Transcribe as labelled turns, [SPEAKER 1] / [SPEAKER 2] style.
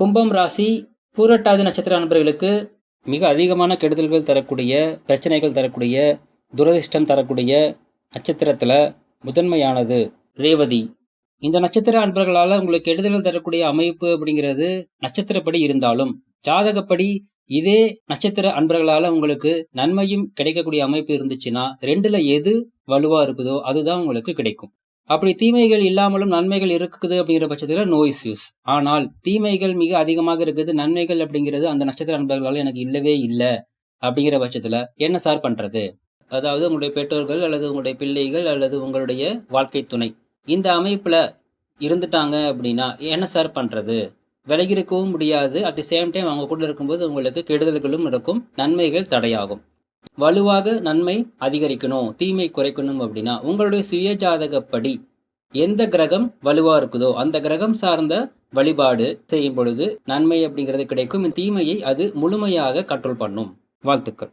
[SPEAKER 1] கும்பம் ராசி பூரட்டாதி நட்சத்திர அன்பர்களுக்கு மிக அதிகமான கெடுதல்கள் தரக்கூடிய, பிரச்சனைகள் தரக்கூடிய, துரதிர்ஷ்டம் தரக்கூடிய நட்சத்திரத்தில் முதன்மையானது ரேவதி. இந்த நட்சத்திர அன்பர்களால் உங்களுக்கு கெடுதல்கள் தரக்கூடிய அமைப்பு அப்படிங்கிறது நட்சத்திரப்படி இருந்தாலும், ஜாதகப்படி இதே நட்சத்திர அன்பர்களால் உங்களுக்கு நன்மையும் கிடைக்கக்கூடிய அமைப்பு இருந்துச்சுன்னா, ரெண்டுல எது வலுவா இருக்குதோ அதுதான் உங்களுக்கு கிடைக்கும். அப்படி தீமைகள் இல்லாமலும் நன்மைகள் இருக்குது அப்படிங்கிற பட்சத்தில் நோ இஸ்யூஸ். ஆனால் தீமைகள் மிக அதிகமாக இருக்குது, நன்மைகள் அப்படிங்கிறது அந்த நட்சத்திர அன்பர்களால் எனக்கு இல்லவே இல்லை அப்படிங்கிற பட்சத்தில் என்ன சார் பண்றது? அதாவது உங்களுடைய பெற்றோர்கள் அல்லது உங்களுடைய பிள்ளைகள் அல்லது உங்களுடைய வாழ்க்கை துணை இந்த அமைப்புல இருந்துட்டாங்க அப்படின்னா என்ன சார் பண்றது? விலகி இருக்கவும் முடியாது. அட் தி சேம் டைம் அவங்க கூட இருக்கும்போது உங்களுக்கு கெடுதல்களும் நடக்கும், நன்மைகள் தடையாகும். வலுவாக நன்மை அதிகரிக்கணும், தீமை குறைக்கணும் அப்படின்னா உங்களுடைய சுய ஜாதகப்படி எந்த கிரகம் வலுவா இருக்குதோ அந்த கிரகம் சார்ந்த வழிபாடு செய்யும் பொழுது நன்மை அப்படிங்கிறது கிடைக்கும். தீமையை அது முழுமையாக கண்ட்ரோல் பண்ணும். வாழ்த்துக்கள்.